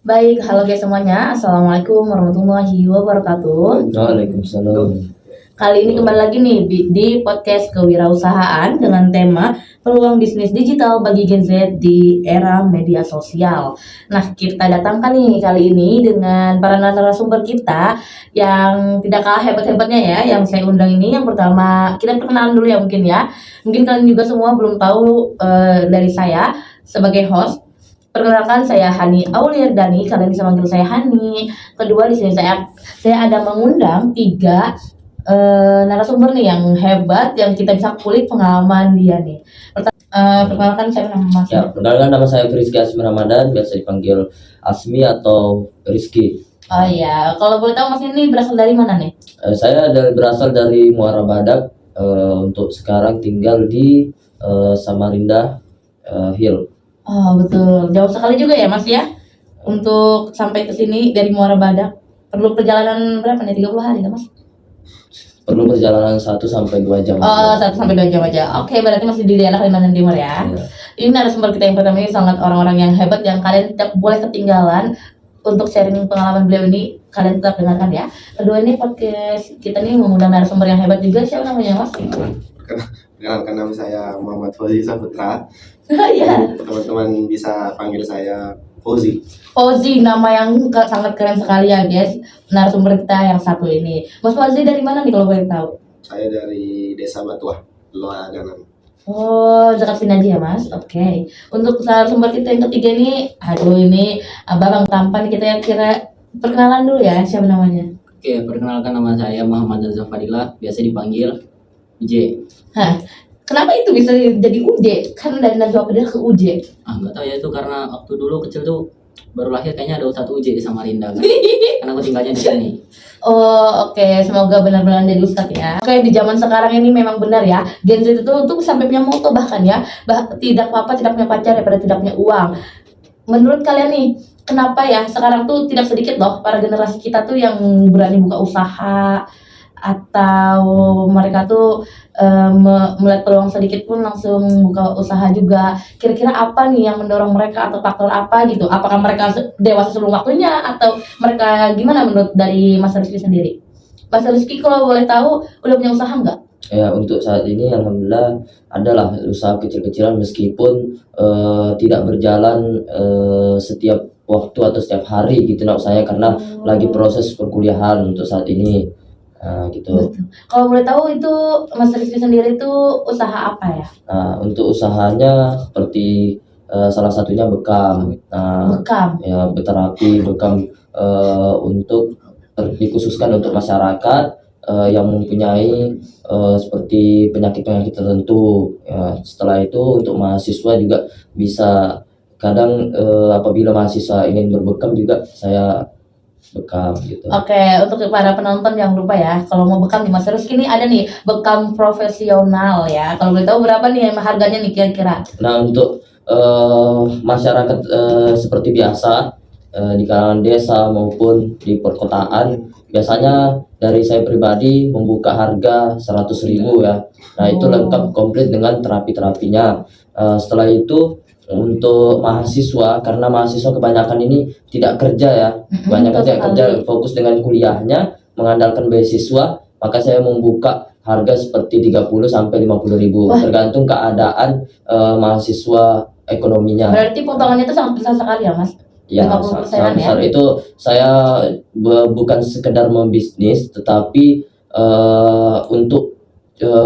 Baik, halo guys semuanya. Assalamualaikum warahmatullahi wabarakatuh. Waalaikumsalam. Kali ini kembali lagi nih di podcast kewirausahaan dengan tema peluang bisnis digital bagi Gen Z di era media sosial. Nah, kita datangkan nih kali ini dengan para narasumber kita yang tidak kalah hebat-hebatnya ya, yang saya undang ini. Yang pertama, kita perkenalan dulu ya mungkin ya. Mungkin kalian juga semua belum tahu dari saya sebagai host. Perkenalkan saya Hani Aulierdani, kalian bisa manggil saya Hani. Kedua di sini saya ada mengundang tiga narasumber nih yang hebat yang kita bisa kulik pengalaman dia nih. Perkenalkan saya nama Mas. Ya, perkenalkan nama saya Rizky Asmi Ramadan, biasa dipanggil Asmi atau Rizky. Oh iya, kalau boleh tahu Mas ini berasal dari mana nih? Saya berasal dari Muara Badak. Untuk sekarang tinggal di Samarinda Hill. Oh betul, jauh sekali juga ya Mas ya. Untuk sampai ke sini dari Muara Badak perlu perjalanan berapa nih? 30 hari kan Mas? Perlu perjalanan 1 sampai 2 jam. Oh, 1 sampai 2 jam aja. Oke, berarti masih di daerah Kalimantan Timur ya. Ya. Ini narasumber kita yang pertama ini sangat orang-orang yang hebat yang kalian tidak boleh ketinggalan untuk sharing pengalaman beliau ini. Kalian tetap dengarkan ya. Kedua ini podcast kita nih mengundang narasumber yang hebat juga. Siapa namanya Mas? Perkenalkan nama saya Muhammad Fauzi Saputra. Iya. Teman-teman bisa panggil saya Fauzi. Fauzi, nama yang sangat keren sekali ya guys. Narasumber kita yang satu ini. Mas Fauzi dari mana nih kalau boleh tahu? Saya dari Desa Batuah, Loa Ganan. Oh, dekat sini aja ya Mas. Oke. Untuk narasumber kita yang ketiga ini, aduh ini abang tampan kita yang kira perkenalan dulu ya, siapa namanya? Oke, perkenalkan nama saya Muhammad Azza Fadila, biasa dipanggil J. Hah, kenapa itu bisa jadi UJ? Kan dari Najwa Fadila ke UJ. Nggak tahu ya, itu karena waktu dulu kecil tuh baru lahir kayaknya ada Ustadz UJ di Samarinda kan. Karena aku tinggalnya di sini. Oh, oke. Semoga benar-benar jadi ustadz ya. Oke, di zaman sekarang ini memang benar ya. Gen Z itu tuh sampai punya moto bahkan ya, tidak apa-apa tidak punya pacar daripada tidak punya uang. Menurut kalian nih, kenapa ya sekarang tuh tidak sedikit loh para generasi kita tuh yang berani buka usaha atau mereka tuh melihat peluang sedikit pun langsung buka usaha juga. Kira-kira apa nih yang mendorong mereka atau faktor apa gitu? Apakah mereka dewasa sebelum waktunya atau mereka gimana menurut dari Mas Rizky sendiri? Mas Rizky kalau boleh tahu udah punya usaha nggak? Ya, untuk saat ini alhamdulillah adalah usaha kecil-kecilan meskipun tidak berjalan setiap waktu atau setiap hari gitu nak saya karena lagi proses perkuliahan untuk saat ini. Gitu. Betul. Kalau boleh tahu itu Mas Rizky sendiri itu usaha apa ya? Nah, untuk usahanya seperti salah satunya bekam. Nah, Bekam. ya beterapi bekam untuk dikhususkan untuk masyarakat yang mempunyai seperti penyakit-penyakit tertentu. Ya, setelah itu untuk mahasiswa juga bisa kadang apabila mahasiswa ingin berbekam juga saya bekam gitu. Oke, untuk para penonton jangan lupa ya, kalau mau bekam di Mas Rizky ini ada nih bekam profesional ya. Kalau boleh tahu berapa nih harganya nih kira-kira? Nah, untuk masyarakat seperti biasa di kalangan desa maupun di perkotaan biasanya dari saya pribadi membuka harga 100.000 ya. Nah, itu lengkap komplit dengan terapi-terapinya. Setelah itu untuk mahasiswa, karena mahasiswa kebanyakan ini tidak kerja ya, kebanyakan tidak kerja, fokus dengan kuliahnya, mengandalkan beasiswa, maka saya membuka harga seperti 30 sampai 50.000 tergantung keadaan mahasiswa ekonominya. Berarti potongannya itu sangat besar sekali ya Mas? Ya, sangat besar ya? Itu saya bukan sekedar membisnis, tetapi untuk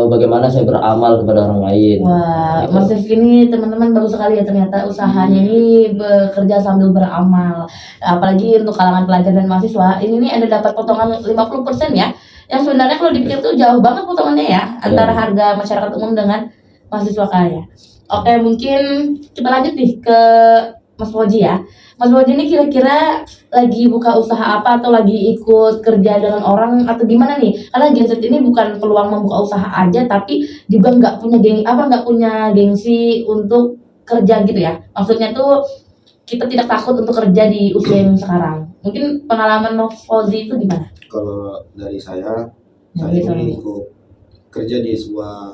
bagaimana saya beramal kepada orang lain. Wah, gitu. Mas Rizky ini teman-teman bagus sekali ya, ternyata usahanya ini bekerja sambil beramal. Apalagi untuk kalangan pelajar dan mahasiswa, ini nih ada dapat potongan 50% ya. Yang sebenarnya kalau dipikir tuh jauh banget potongannya ya, antara harga masyarakat umum dengan mahasiswa kaya. Oke, mungkin kita lanjut nih ke Mas Fauzi ya. Mas Fauzi ini kira-kira lagi buka usaha apa atau lagi ikut kerja dengan orang atau gimana nih? Karena Gen Z ini bukan peluang membuka usaha aja, tapi juga nggak punya gengsi untuk kerja gitu ya. Maksudnya tuh kita tidak takut untuk kerja di usia yang sekarang. Mungkin pengalaman Mas Fauzi itu gimana? Kalau dari saya ini ikut kerja di sebuah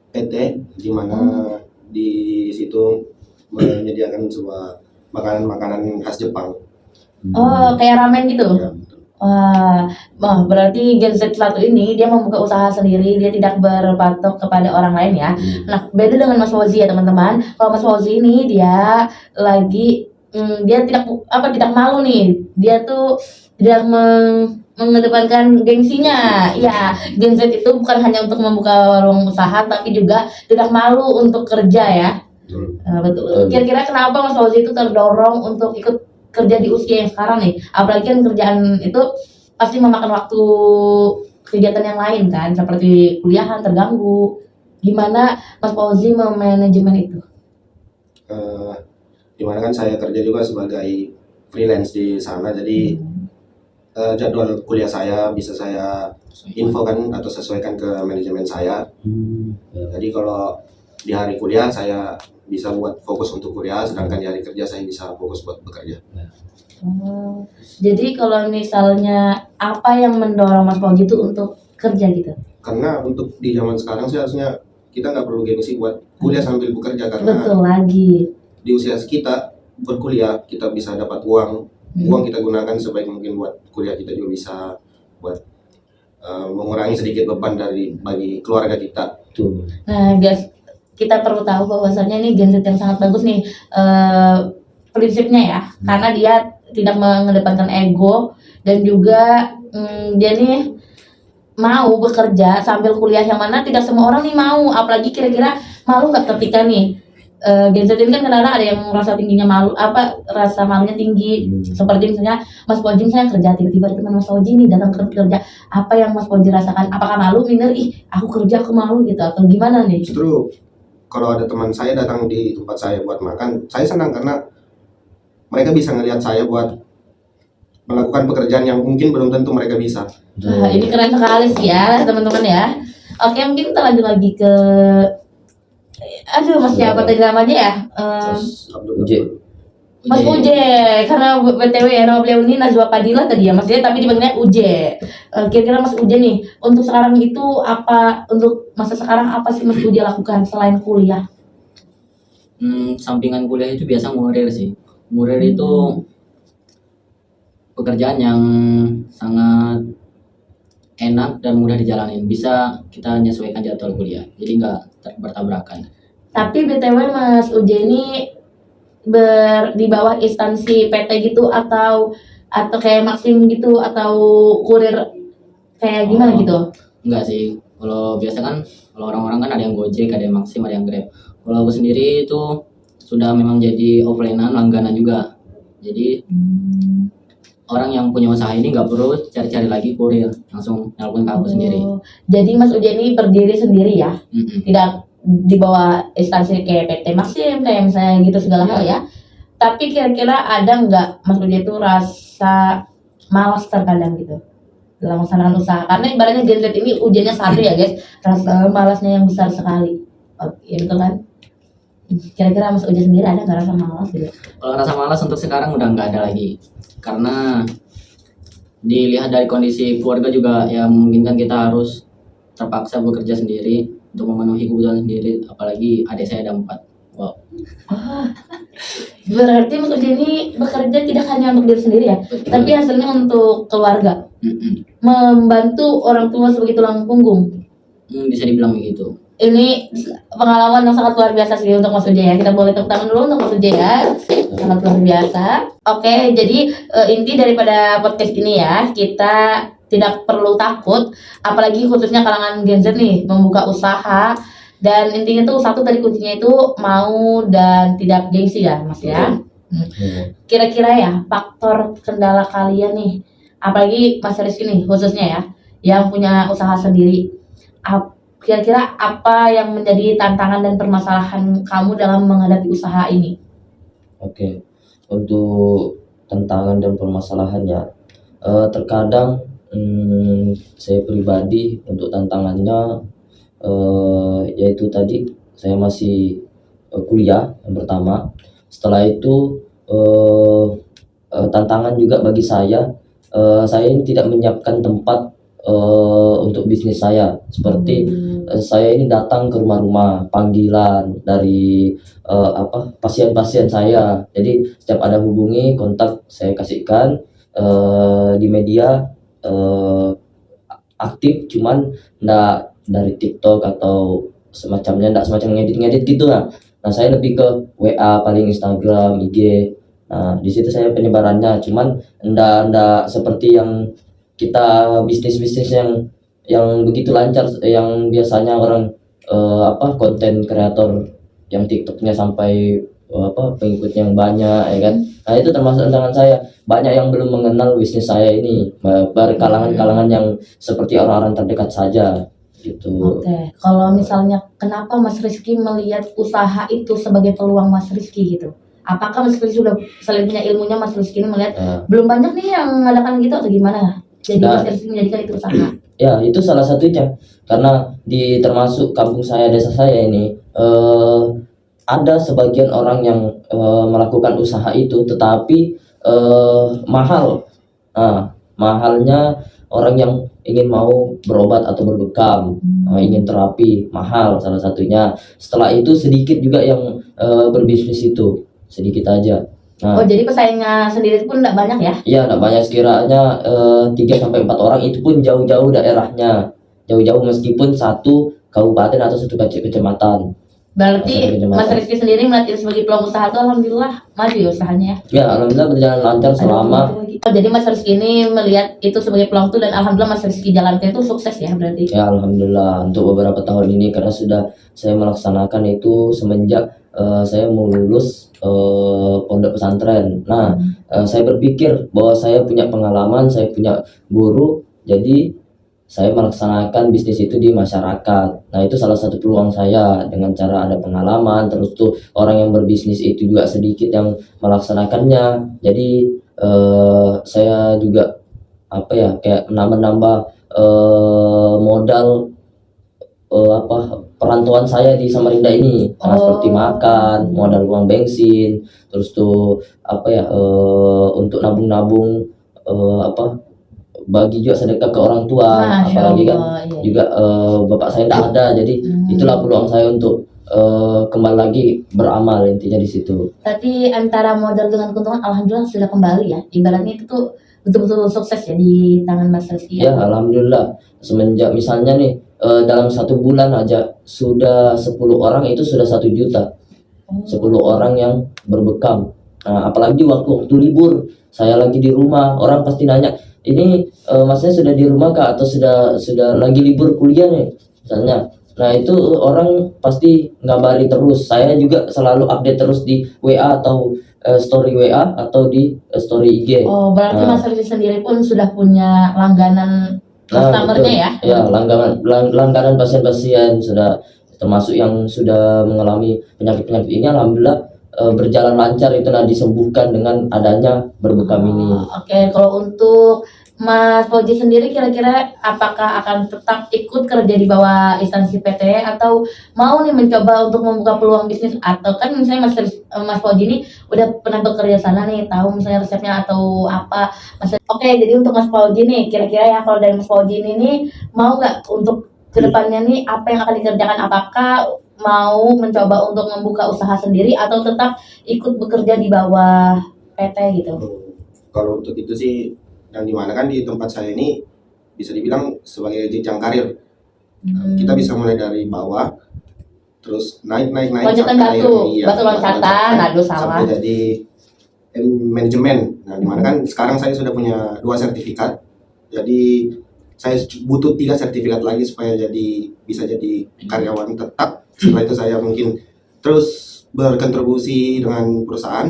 PT di mana di situ menyediakan sebuah makanan-makanan khas Jepang. Oh, kayak ramen gitu. Ya, betul. Wah, berarti Gen Z satu ini dia membuka usaha sendiri, dia tidak berpatok kepada orang lain ya. Nah, beda dengan Mas Fauzi ya teman-teman. Kalau Mas Fauzi ini dia lagi dia tidak malu nih. Dia tuh tidak mengedepankan gengsinya. Ya, Gen Z itu bukan hanya untuk membuka warung usaha tapi juga tidak malu untuk kerja ya. Betul. Betul. Kira-kira kenapa Mas Fauzi itu terdorong untuk ikut kerja di usia yang sekarang nih? Apalagi kan kerjaan itu pasti memakan waktu kegiatan yang lain kan, seperti kuliahan terganggu. Gimana Mas Fauzi memanajemen itu? Dimana kan saya kerja juga sebagai freelance di sana, jadi jadwal kuliah saya bisa saya infokan atau sesuaikan ke manajemen saya. Jadi kalau di hari kuliah saya bisa buat fokus untuk kuliah, sedangkan di hari kerja saya bisa fokus buat bekerja. Jadi kalau misalnya apa yang mendorong Mas Fauzi itu untuk kerja gitu? Karena untuk di zaman sekarang sih harusnya kita nggak perlu gengsi buat kuliah sambil bekerja, karena Betul lagi. di usia kita berkuliah kita bisa dapat uang kita gunakan sebaik mungkin buat kuliah, kita juga bisa buat mengurangi sedikit beban bagi keluarga kita. Tuh. Nah, guys, kita perlu tahu bahwasannya ini Gen Z yang sangat bagus nih prinsipnya ya, karena dia tidak mengedepankan ego dan juga dia nih mau bekerja sambil kuliah, yang mana tidak semua orang nih mau. Apalagi kira-kira malu nggak ketika nih Gen Z ini kan kadang-kadang ada yang merasa tingginya malu, rasa malunya tinggi. Seperti misalnya Mas Fauzi saya kerja, tiba-tiba ada teman Mas Fauzi nih datang kerja, apa yang Mas Fauzi rasakan? Apakah malu, minder, aku kerja aku malu gitu, atau gimana nih? Justru kalau ada teman saya datang di tempat saya buat makan, saya senang karena mereka bisa ngelihat saya buat melakukan pekerjaan yang mungkin belum tentu mereka bisa. Wah, ini keren sekali sih ya teman-teman ya. Oke, mungkin kita lanjut lagi ke Mas siapa tadi namanya ya? Uje. Mas Uje, karena BTW ya nama beliau ini Najwa Padilla tadi ya Mas ya, tapi dipanggilnya Uje. Kira-kira Mas Uje nih, untuk sekarang itu untuk masa sekarang apa sih Mas Uje lakukan selain kuliah? Sampingan kuliah itu biasa ngurir sih. Ngurir itu pekerjaan yang sangat enak dan mudah dijalanin. Bisa kita menyesuaikan jadwal kuliah, jadi nggak bertabrakan. Tapi BTW Mas Uje ini di bawah instansi PT gitu atau kayak Maxim gitu atau kurir kayak gimana gitu? Enggak sih. Kalau biasa kan kalau orang-orang kan ada yang Gojek, ada yang Maxim, ada yang Grab. Kalau aku sendiri itu sudah memang jadi offline-an, langganan juga. Jadi orang yang punya usaha ini nggak perlu cari-cari lagi kurir, langsung nelpon ke aku sendiri. Jadi Mas Uje ini berdiri sendiri ya? Tidak di bawah instansi kayak PT Maxim, kayak misalnya gitu segala hal ya. Tapi kira-kira ada nggak Mas Uje itu rasa malas terkadang gitu dalam melaksanakan usaha? Karena ibaratnya Gen Z ini ujiannya satu ya guys, rasa malasnya yang besar sekali. Oke, itu kan. Kira-kira Mas Uje sendiri ada nggak rasa malas gitu? Kalau rasa malas untuk sekarang udah nggak ada lagi, karena dilihat dari kondisi keluarga juga ya memungkinkan kita harus terpaksa bekerja sendiri untuk memenuhi kebutuhan sendiri, apalagi adik saya ada 4. Wow. Berarti Mas Uje ini bekerja tidak hanya untuk diri sendiri ya, tapi hasilnya untuk keluarga, membantu orang tua sebagai tulang punggung. Bisa dibilang begitu. Ini pengalaman yang sangat luar biasa sih untuk Mas Uje ya. Kita boleh tepuk tangan dulu untuk Mas Uje ya. Sangat luar biasa. Oke, jadi inti daripada podcast ini ya, kita tidak perlu takut, apalagi khususnya kalangan Gen Z nih membuka usaha. Dan intinya tuh satu tadi kuncinya itu mau dan tidak gengsi ya Mas ya. Kira-kira ya faktor kendala kalian nih, apalagi Mas Rizky nih khususnya ya, yang punya usaha sendiri. Kira-kira apa yang menjadi tantangan dan permasalahan kamu dalam menghadapi usaha ini? Oke, untuk tantangan dan permasalahannya, terkadang saya pribadi untuk tantangannya yaitu tadi saya masih kuliah yang pertama. Setelah itu tantangan juga bagi saya ini tidak menyiapkan tempat untuk bisnis saya. Seperti saya ini datang ke rumah-rumah, panggilan dari pasien-pasien saya. Jadi setiap ada hubungi, kontak saya kasihkan di media aktif, cuman ndak dari TikTok atau semacamnya, ndak semacam ngedit-ngedit gitu lah. Nah, saya lebih ke WA, paling Instagram, IG. Nah, di situ saya penyebarannya, cuman ndak seperti yang kita bisnis-bisnis yang begitu lancar, yang biasanya orang konten kreator yang TikToknya sampai pengikutnya yang banyak, ya kan. Nah, itu termasuk tantangan saya. Banyak yang belum mengenal bisnis saya ini, baru kalangan-kalangan yang seperti orang-orang terdekat saja gitu. Oke, kalau misalnya kenapa Mas Rizky melihat usaha itu sebagai peluang Mas Rizky gitu? Apakah Mas Rizky sudah selain punya ilmunya, Mas Rizky ini melihat Nah, belum banyak nih yang mengadakan gitu atau gimana? Jadi Nah. Mas Rizky menjadikan itu usaha. Ya, itu salah satunya. Karena di termasuk kampung saya, desa saya ini, ada sebagian orang yang melakukan usaha itu, tetapi mahal. Nah, mahalnya orang yang ingin mau berobat atau berbekam, ingin terapi, mahal salah satunya. Setelah itu sedikit juga yang berbisnis itu, sedikit aja. Nah, Oh, jadi pesaingnya sendiri pun enggak banyak ya? iya, enggak banyak, sekiranya 3 sampai 4 orang, itu pun jauh-jauh daerahnya. Jauh-jauh meskipun satu kabupaten atau satu kecamatan. Berarti Satu Mas kecamatan. Rizky sendiri melihat itu sebagai peluang usaha itu alhamdulillah maju ya usahanya. Ya, alhamdulillah berjalan lancar selama. Oh, jadi Mas Rizky ini melihat itu sebagai peluang tuh, dan alhamdulillah Mas Rizky jalankan itu sukses ya berarti. Ya, alhamdulillah untuk beberapa tahun ini, karena sudah saya melaksanakan itu semenjak saya mau lulus pondok pesantren. Nah, saya berpikir bahwa saya punya pengalaman, saya punya guru, jadi saya melaksanakan bisnis itu di masyarakat. Nah, itu salah satu peluang saya dengan cara ada pengalaman, terus tuh orang yang berbisnis itu juga sedikit yang melaksanakannya. Jadi saya juga kayak menambah modal perantauan saya di Samarinda ini. Nah, seperti makan, modal uang bensin, terus tuh untuk nabung-nabung, bagi juga sedekah ke orang tua. Masya Apalagi kan Allah, iya. juga bapak saya tidak ada, jadi itulah peluang saya untuk kembali lagi beramal, intinya di situ. Tapi antara modal dengan keuntungan alhamdulillah sudah kembali ya. Ibaratnya itu tuh betul-betul sukses ya di tangan Mas Rizky. Ya, alhamdulillah. Semenjak misalnya nih dalam 1 bulan aja sudah 10 orang, itu sudah 1 juta. 10 orang yang berbekam. Nah, apalagi waktu libur, saya lagi di rumah, orang pasti nanya, ini masnya sudah di rumah kah, atau sudah lagi libur kuliah nih misalnya. Nah, itu orang pasti ngabari terus. Saya juga selalu update terus di WA atau story WA atau di story IG. Oh, berarti Nah. Mas Rizky sendiri pun sudah punya langganan customer-nya ya? Ya, langganan pasien-pasien, sudah termasuk yang sudah mengalami penyakit-penyakit ini, alhamdulillah berjalan lancar itu, disembuhkan dengan adanya berbekam ini. Oke, kalau untuk Mas Fauzi sendiri kira-kira apakah akan tetap ikut kerja di bawah instansi PT atau mau nih mencoba untuk membuka peluang bisnis, atau kan misalnya Mas Fauzi ini udah pernah bekerja sana nih, tahu misalnya resepnya atau apa. Oke, jadi untuk Mas Fauzi nih kira-kira ya, kalau dari Mas Fauzi ini nih mau nggak untuk kedepannya nih apa yang akan dikerjakan, apakah mau mencoba untuk membuka usaha sendiri atau tetap ikut bekerja di bawah PT gitu? Kalau untuk itu sih, yang dimana kan di tempat saya ini bisa dibilang sebagai jenjang karir. Kita bisa mulai dari bawah, terus naik Loncatan batu loncatan, aduh salah. sampai jadi manajemen. Nah, dimana kan sekarang saya sudah punya 2 sertifikat, jadi saya butuh 3 sertifikat lagi supaya bisa jadi karyawan tetap. Setelah itu saya mungkin terus berkontribusi dengan perusahaan,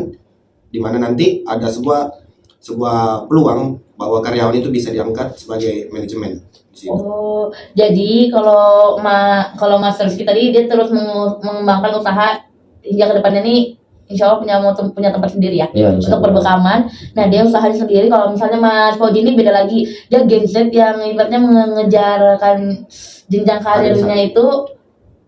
dimana nanti ada sebuah peluang bahwa karyawan itu bisa diangkat sebagai manajemen di situ. Oh, jadi kalau Mas Rizky tadi dia terus mengembangkan usaha hingga ke depannya nih, insya Allah punya tempat sendiri ya, Ya, untuk perbekaman. Nah, dia usahanya sendiri. Kalau misalnya Mas Fauzi ini beda lagi, dia Gen Z yang ibaratnya mengejarkan jenjang karirnya itu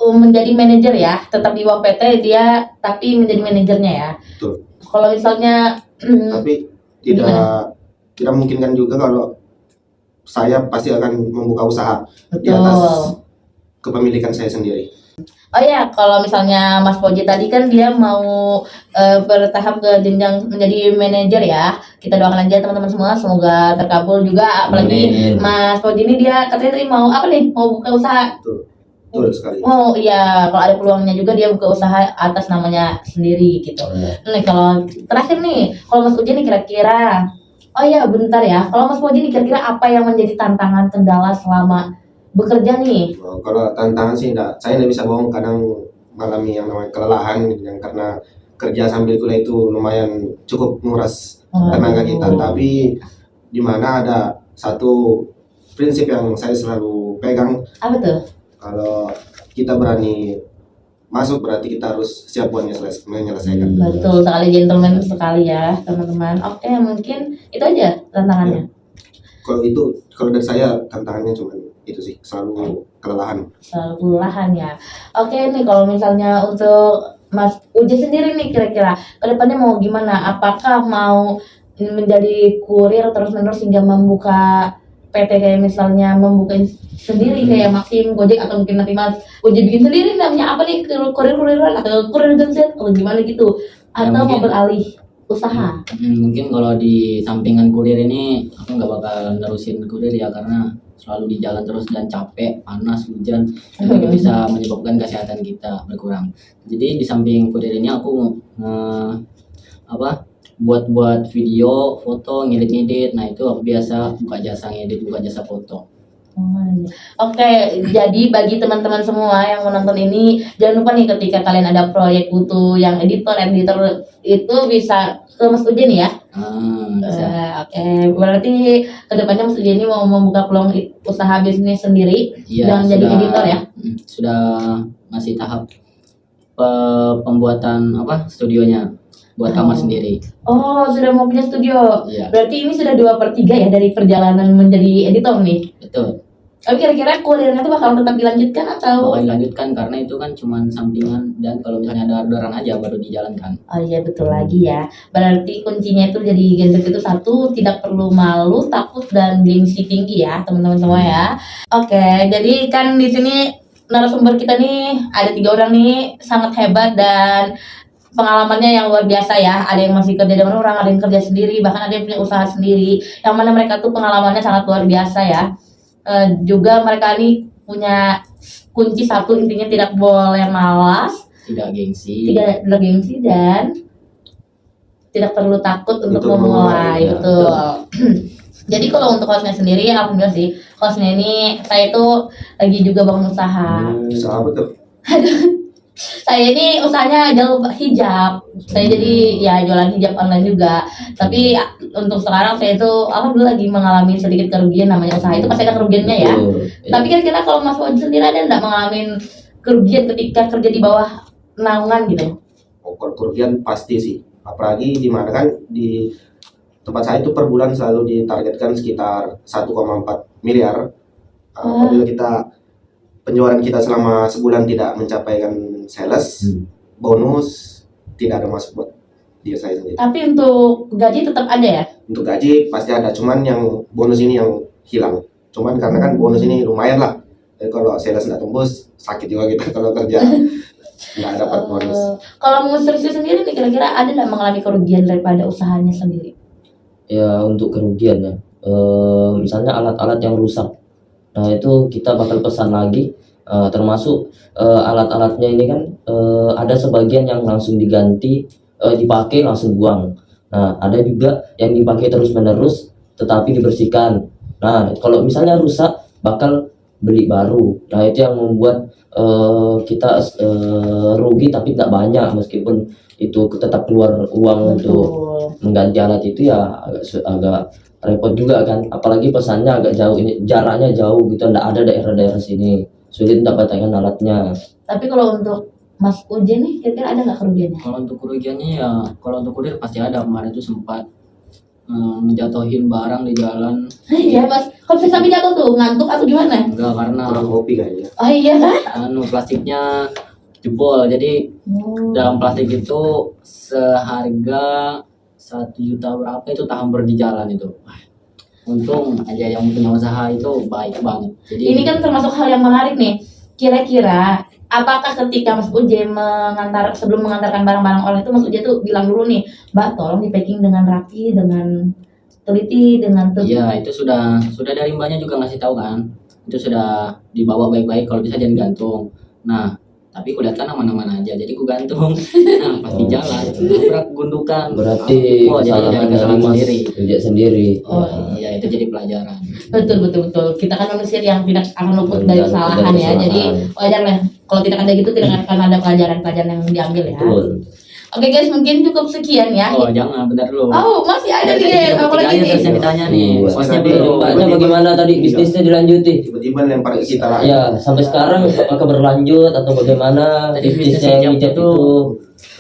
menjadi manajer ya, tetap di bawah PT dia tapi menjadi manajernya ya. Betul. Kalau misalnya Tapi tidak mungkin kan juga kalau saya pasti akan membuka usaha di Betul. atas kepemilikan saya sendiri. Oh ya, kalau misalnya Mas Fauzi tadi kan dia mau bertahap ke jenjang menjadi manajer ya. Kita doakan aja teman-teman semua semoga terkabul juga. Apalagi Amin. Mas Fauzi ini dia katanya tadi mau apa nih? Mau buka usaha. Betul sekali. Oh iya, kalau ada peluangnya juga dia buka usaha atas namanya sendiri gitu. Nih kalau terakhir nih, kalau Mas Uji nih kira-kira, oh iya bentar ya, kalau Mas Fauzi nih kira-kira apa yang menjadi tantangan kendala selama bekerja nih? Oh, kalau tantangan sih saya tidak bisa bohong, kadang mengalami yang namanya kelelahan yang karena kerja sambil kuliah itu lumayan cukup menguras tenaga kita. Tapi di mana ada satu prinsip yang saya selalu pegang, Apa tuh? kalau kita berani masuk berarti kita harus siap buat menyelesaikan. Betul sekali, gentleman sekali ya teman-teman. Oke, mungkin itu aja tantangannya. Kalau dari saya tantangannya cuma itu sih, selalu kelelahan. Selalu kelelahan ya. Oke nih, kalau misalnya untuk Mas Uji sendiri nih kira-kira kedepannya mau gimana? Apakah mau menjadi kurir terus-menerus hingga membuka PT kayak misalnya membuka sendiri kayak Maxim, Gojek, atau mungkin nanti Mas Uji bikin sendiri namanya apa nih, kurir-kuriran atau kurir genset atau gimana gitu? Atau mau mungkin. beralih usaha? Mungkin kalau di sampingan kurir ini aku nggak bakal nerusin kurir ya, karena selalu di jalan terus dan capek, panas, hujan, itu bisa menyebabkan kesehatan kita berkurang. Jadi di samping kurir ini aku buat video, foto, ngedit. Nah itu aku biasa buka jasa ngedit, buka jasa foto. Oh, iya. Oke, jadi bagi teman-teman semua yang menonton ini, jangan lupa nih ketika kalian ada proyek butuh yang editor itu bisa ke Mas Uji nih ya. Bisa. Oke, berarti kedepannya Mas Uji ini mau membuka peluang usaha bisnis sendiri Iya, dan jadi editor ya. Sudah masih tahap pembuatan studionya buat kamar sendiri. Oh, sudah mau punya studio. Iya, Berarti ini sudah 2/3 ya dari perjalanan menjadi editor nih. betul. Tapi kira-kira kurirnya itu bakal tetap dilanjutkan atau? Bakal dilanjutkan karena itu kan cuman sampingan, dan kalau misalnya ada orderan aja baru dijalankan. Oh iya betul lagi ya. Berarti kuncinya itu jadi genset itu satu, tidak perlu malu, takut, dan gengsi tinggi ya teman-teman semua ya. Oke, jadi kan di sini narasumber kita nih ada 3 orang nih sangat hebat dan pengalamannya yang luar biasa ya. Ada yang masih kerja dengan orang, ada yang kerja sendiri, bahkan ada yang punya usaha sendiri. Yang mana mereka tuh pengalamannya sangat luar biasa ya. Juga mereka ini punya kunci satu, intinya tidak boleh malas, Tidak gengsi. tidak bergengsi, dan tidak perlu takut untuk Untuk memulai. memulai, ya. Betul. Jadi kalau untuk hostnya sendiri, alhamdulillah sih hostnya ini saya itu lagi juga bangun usaha. Usaha apa tuh? Saya ini usahanya jalur hijab. Saya jadi ya jualan hijab online juga. Tapi untuk sekarang saya itu alhamdulillah lagi mengalami sedikit kerugian, namanya usaha itu pasti ada kerugiannya ya. Betul. Tapi kira-kira kalau Mas Fauzi sendiri ada nggak mengalami kerugian ketika kerja di bawah naungan gitu? Kalau kerugian pasti sih, apalagi di mana kan di tempat saya itu per bulan selalu ditargetkan sekitar 1,4 miliar. Apabila kita penjualan kita selama sebulan tidak mencapaikan sales, bonus tidak ada masuk buat dia saya sendiri. Tapi untuk gaji tetap ada ya? Untuk gaji pasti ada, cuman yang bonus ini yang hilang. Cuman karena kan bonus ini lumayan lah. Jadi kalau sales nggak tembus, sakit juga kita kalau kerja nggak dapat bonus. Kalau Mas Rizky sendiri nih kira-kira ada nggak mengalami kerugian daripada usahanya sendiri? Ya untuk kerugian ya, misalnya alat-alat yang rusak, nah itu kita bakal pesan lagi, termasuk alat-alatnya ini kan ada sebagian yang langsung diganti, dipakai langsung buang. Nah ada juga yang dipakai terus-menerus tetapi dibersihkan. Nah kalau misalnya rusak bakal beli baru. Nah itu yang membuat kita rugi tapi tidak banyak, meskipun itu tetap keluar uang untuk mengganti alat itu ya agak repot juga kan, apalagi pesannya agak jauh, ini jaraknya jauh gitu, nggak ada daerah-daerah sini, sulit mendapatkan alatnya. Tapi kalau untuk Mas Uji nih kira-kira ada nggak kerugiannya? Kalau untuk kerugiannya ya, kalau untuk kurir pasti ada. Kemarin itu sempat menjatuhin barang di jalan. Iya Mas, kok bisa sampai jatuh tuh, ngantuk atau gimana? Enggak, karena Kurang kopi kayaknya. Oh iya kan? plastiknya jebol. Jadi dalam plastik itu seharga 1 juta berapa itu tak hampir di jalan itu. untung aja yang punya usaha itu baik banget. Jadi Ini kan termasuk hal yang menarik nih. Kira-kira apakah ketika Mas Uje sebelum mengantarkan barang-barang online itu Mas Uje tuh bilang dulu nih, Mbak tolong di packing dengan rapi, dengan teliti, dengan iya, itu sudah dari mbaknya juga ngasih tahu kan. Itu sudah dibawa baik-baik, kalau bisa jangan gantung. Nah, tapi ku lihat kan aman-aman aja, jadi ku gantung. Nah, pas di jalan, nabrak gundukan. Berarti Oh, jadi kesalahan dari kesalahan Mas sendiri. Ujek sendiri. Oh, Iya, itu jadi pelajaran. betul. Kita kan manusia yang tidak akan luput Tidak dari luput kesalahan dari ya. kesalahan. Jadi wajar lah kalau tidak ada gitu tidak akan ada pelajaran-pelajaran yang diambil ya. Betul. Oke guys, mungkin cukup sekian ya. Oh, jangan, bentar dulu. Oh, masih ada nih, apalagi Tiga nih. terus yang ditanya nih. Iya. Bosnya Tapi belum. Mbaknya bagaimana tadi bisnisnya dilanjuti? Tiba-tiba lempar ke kita lagi. Ya, sampai sekarang apakah berlanjut atau bagaimana Tadi bisnisnya bisnis hijab hijab itu?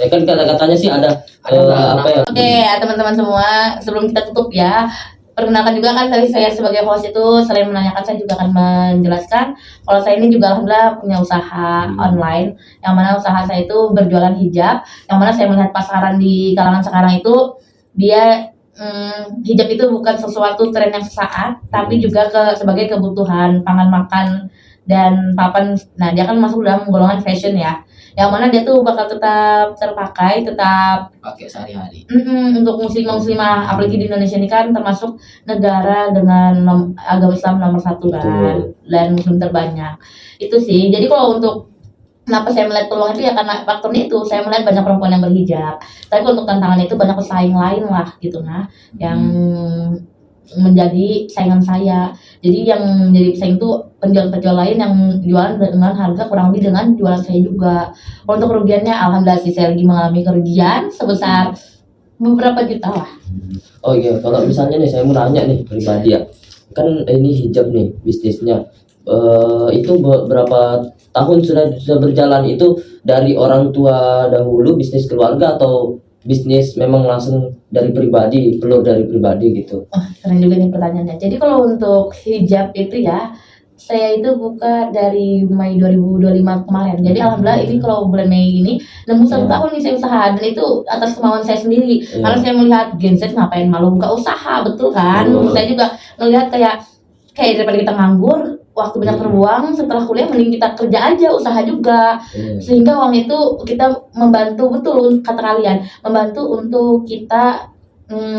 Ya kan kata-katanya sih ada Ada apa ya? Oke, teman-teman semua, sebelum kita tutup ya, perkenalkan juga kan tadi saya sebagai host itu selain menanyakan saya juga akan menjelaskan kalau saya ini juga alhamdulillah punya usaha online yang mana usaha saya itu berjualan hijab, yang mana saya melihat pasaran di kalangan sekarang itu dia hijab itu bukan sesuatu tren yang sesaat, tapi juga sebagai kebutuhan pangan makan dan papan. Nah, dia kan masuk dalam golongan fashion ya, yang mana dia tuh bakal tetap terpakai, tetap Pakai sehari-hari. untuk muslimah, apalagi di Indonesia ini kan termasuk negara dengan agama Islam nomor 1 kan, dan muslim terbanyak. Itu sih. Jadi kalau untuk kenapa saya melihat peluang itu ya karena faktornya itu saya melihat banyak perempuan yang berhijab. Tapi kalau untuk tantangan itu banyak pesaing lain lah gitu nah, yang menjadi saingan saya. Jadi yang menjadi pesaing itu penjual-penjual lain yang jualan dengan harga kurang lebih dengan jualan saya juga. Kalau untuk kerugiannya alhamdulillah sih saya lagi mengalami kerugian sebesar beberapa juta lah. Oh iya, kalau misalnya nih saya mau nanya nih pribadi ya, kan ini hijab nih bisnisnya, itu berapa tahun sudah berjalan? Itu dari orang tua dahulu bisnis keluarga atau bisnis memang langsung dari pribadi, pelur dari pribadi gitu? Keren juga nih pertanyaannya. Jadi kalau untuk hijab itu ya, saya itu buka dari Mei 2025 kemarin. Jadi alhamdulillah ini kalau bulan Mei ini nemu 1 tahun nih saya usaha, dan itu atas kemauan saya sendiri. Karena saya melihat Gen Z ngapain malu buka usaha, betul kan? Saya juga melihat kayak daripada kita nganggur, waktu banyak terbuang, setelah kuliah mending kita kerja aja, usaha juga. Sehingga uang itu kita membantu, betul kata kalian, membantu untuk kita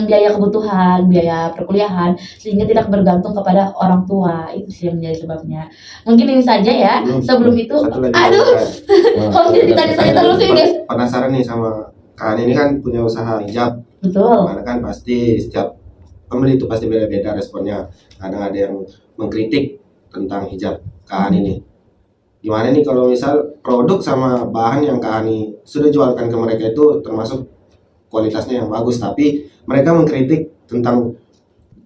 biaya kebutuhan, biaya perkuliahan, sehingga tidak bergantung kepada orang tua. Itu sih yang menjadi sebabnya. Mungkin ini saja ya. Sebelum itu, Satu lagi. aduh, kalau dia ditanya-tanya terus ya guys. Penasaran nih sama kalian ini kan punya usaha hijab. Betul. Mana kan pasti setiap pembeli itu pasti beda-beda responnya. Kadang ada yang mengkritik tentang hijab Kak Ani ini. Gimana nih kalau misal produk sama bahan yang Kak Ani sudah jualkan ke mereka itu termasuk kualitasnya yang bagus, tapi mereka mengkritik tentang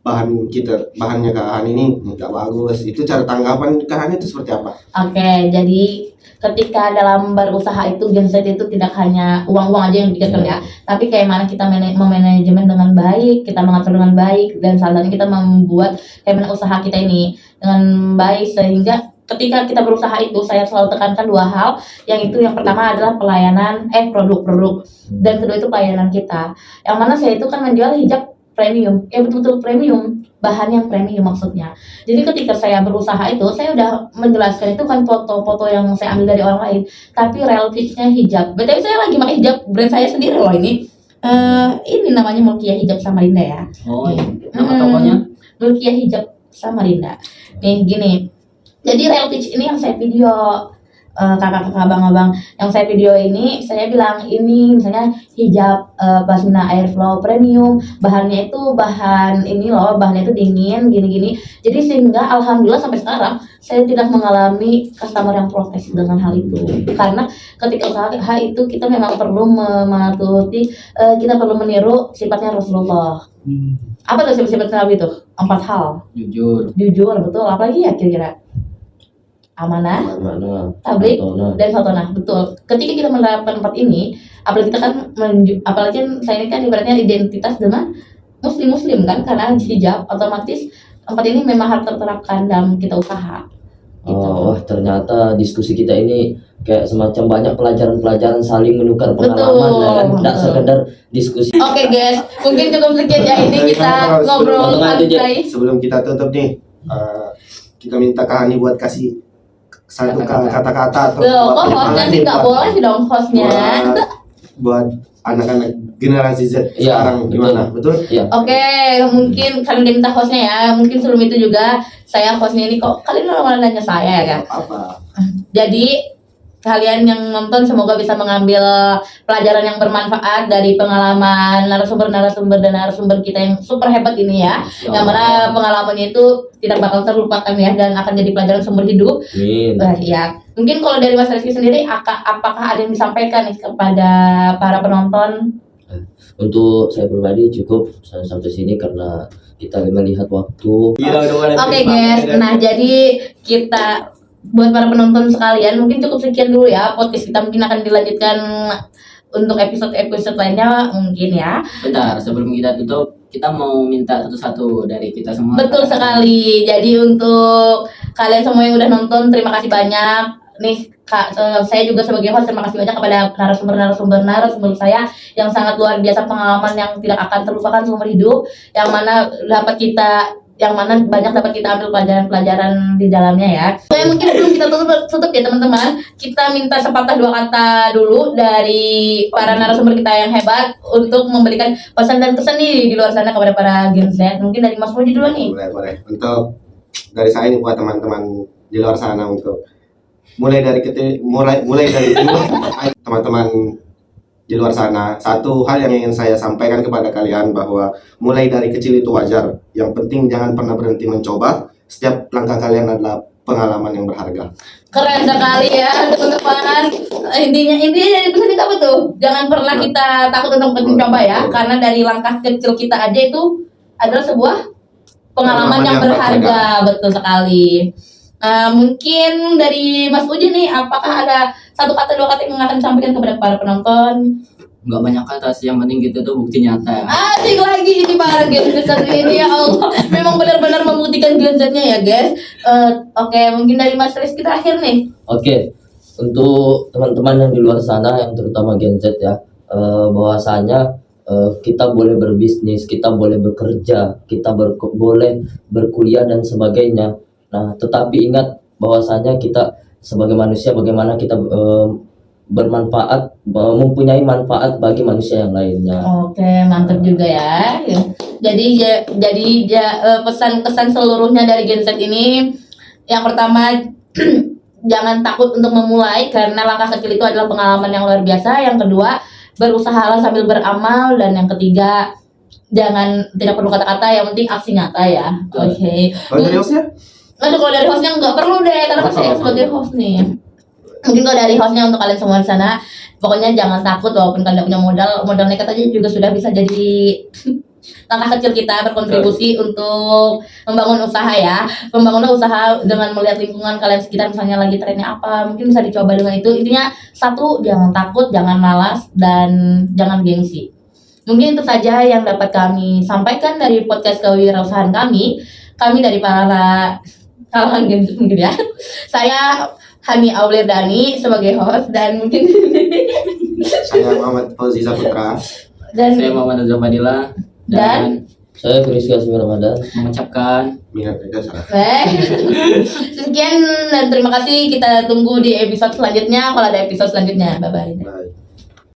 bahannya Kak Ani ini nggak bagus. Itu cara tanggapan Kak Ani itu seperti apa? Oke, jadi ketika dalam berusaha itu Gen Z itu tidak hanya uang-uang aja yang dipikirkan ya, tapi kayak mana kita memanajemen dengan baik, kita mengatur dengan baik, dan salah satunya kita membuat kayak mana usaha kita ini dengan baik, sehingga ketika kita berusaha itu saya selalu tekankan 2 hal. Yang itu yang pertama adalah pelayanan produk-produk, dan kedua itu pelayanan kita, yang mana saya itu kan menjual hijab premium, ya betul-betul premium, bahan yang premium maksudnya. Jadi ketika saya berusaha itu saya udah menjelaskan itu kan foto-foto yang saya ambil dari orang lain, tapi real pitch-nya hijab. BTW saya lagi pakai hijab brand saya sendiri loh ini. Ini namanya Mulkiah Hijab Samarinda ya. Oh, iya. Nama tokonya? Mulkiah Hijab Samarinda. Nih gini. Jadi real pitch ini yang saya video, kakak-kakak abang-abang yang saya video ini, saya bilang ini misalnya hijab pasmina airflow premium, bahannya itu bahan ini loh, bahannya itu dingin gini-gini. Jadi sehingga alhamdulillah sampai sekarang saya tidak mengalami customer yang protes dengan hal itu, karena ketika usaha itu kita memang perlu mematuhi, kita perlu meniru sifatnya Rasulullah. Apa tuh sifat-sifat Nabi itu? 4 hal. Jujur. Jujur, betul. Apalagi ya kira-kira? Amanah, tablik, dan fatonah. Betul. Ketika kita menerapkan 4 ini, apalagi kita kan apalagi saya ini kan ibaratnya identitas dengan muslim kan, karena hijab, otomatis 4 ini memang harus terterapkan dalam kita usaha. Gitu. Oh, wah ternyata diskusi kita ini kayak semacam banyak pelajaran-pelajaran saling menukar pengalaman Betul, ya kan, tidak betul. sekedar diskusi. Oke guys, mungkin cukup sekian ya ini kita ngobrol santai. Sebelum kita tutup nih, kita minta Kak Hani buat kasih satu kata-kata atau Loh, kok buat hostnya semangat sih nih nggak buat- boleh dong hostnya. buat anak-anak generasi Z Iya, sekarang betul. gimana? Betul? Ya, Oke, mungkin kalian minta hostnya ya. Mungkin sebelum itu juga saya hostnya ini kok kalian malah nanya saya ya kan? Apa? Jadi kalian yang nonton semoga bisa mengambil pelajaran yang bermanfaat dari pengalaman narasumber dan narasumber kita yang super hebat ini ya. Yang mana pengalamannya itu tidak bakal terlupakan ya dan akan jadi pelajaran sumber hidup. amin. Ya, mungkin kalau dari Mas Rizky sendiri, apakah ada yang disampaikan nih kepada para penonton? Untuk saya pribadi cukup sampai sini karena kita melihat waktu. Oke guys, nah jadi kita buat para penonton sekalian mungkin cukup sekian dulu ya podcast kita, mungkin akan dilanjutkan untuk episode lainnya mungkin ya. Bentar, sebelum kita tutup, kita mau minta satu-satu dari kita semua. Betul sekali. Jadi untuk kalian semua yang udah nonton, terima kasih banyak. Nih Kak, saya juga sebagai host terima kasih banyak kepada narasumber saya yang sangat luar biasa, pengalaman yang tidak akan terlupakan seumur hidup, yang mana banyak dapat kita ambil pelajaran-pelajaran di dalamnya ya. Saya mungkin sebelum kita tutup ya teman-teman, kita minta sepatah dua kata dulu dari para narasumber kita yang hebat untuk memberikan pesan dan kesan nih di luar sana kepada para Gen Z. Mungkin dari Mas Puji dulu nih. Boleh. Untuk dari saya nih buat teman-teman di luar sana, untuk mulai dari teman-teman di luar sana, satu hal yang ingin saya sampaikan kepada kalian bahwa mulai dari kecil itu wajar. Yang penting jangan pernah berhenti mencoba. Setiap langkah kalian adalah pengalaman yang berharga. Keren sekali ya teman-teman. Intinya dari pesan itu apa tuh? Jangan pernah kita takut untuk mencoba ya, karena dari langkah kecil kita aja itu adalah sebuah pengalaman yang berharga. Betul sekali. Mungkin dari Mas Uji nih, apakah ada satu kata dua kata yang akan disampaikan kepada para penonton? Nggak banyak kata sih, yang penting gitu tuh bukti nyata ya. Asik lagi ini para Gen Z ini, ya Allah. Memang benar-benar membuktikan Gen Z-nya ya guys. Oke, mungkin dari Mas Rizky terakhir nih. Oke, untuk teman-teman yang di luar sana, yang terutama Gen Z ya, bahwasanya kita boleh berbisnis, kita boleh bekerja, kita boleh berkuliah dan sebagainya. Nah, tetapi ingat bahwasanya kita sebagai manusia, bagaimana kita bermanfaat, mempunyai manfaat bagi manusia yang lainnya. Oke, mantap juga ya. Jadi pesan-kesan seluruhnya dari Gen Z ini, yang pertama jangan takut untuk memulai karena langkah kecil itu adalah pengalaman yang luar biasa. Yang kedua, berusahalah sambil beramal, dan yang ketiga, tidak perlu kata-kata, yang penting aksi nyata ya. Oke. Kalau dari hostnya? Aduh, kalau dari hostnya nggak perlu deh, karena kan saya sebagai host nih. Mungkin kalau dari hostnya untuk kalian semua di sana, pokoknya jangan takut walaupun kalian punya modal nekat aja juga sudah bisa jadi langkah kecil kita berkontribusi untuk membangun usaha ya. Membangun usaha dengan melihat lingkungan kalian sekitar, misalnya lagi trennya apa, mungkin bisa dicoba dengan itu. Intinya satu, jangan takut, jangan malas, dan jangan gengsi. Mungkin itu saja yang dapat kami sampaikan dari podcast kewirausahaan kami dari para kalangan Gen Z mungkin ya. Saya Hani Aulirdani sebagai host, dan mungkin Saya Muhammad Fauzi Saputra. dan Saya Muhammad Azza Fadila dan Saya Rizky Asmi Ramadan. mengucapkan Minat salah. sekian dan terima kasih. Kita tunggu di episode selanjutnya kalau ada episode selanjutnya. Bye bye. Bye.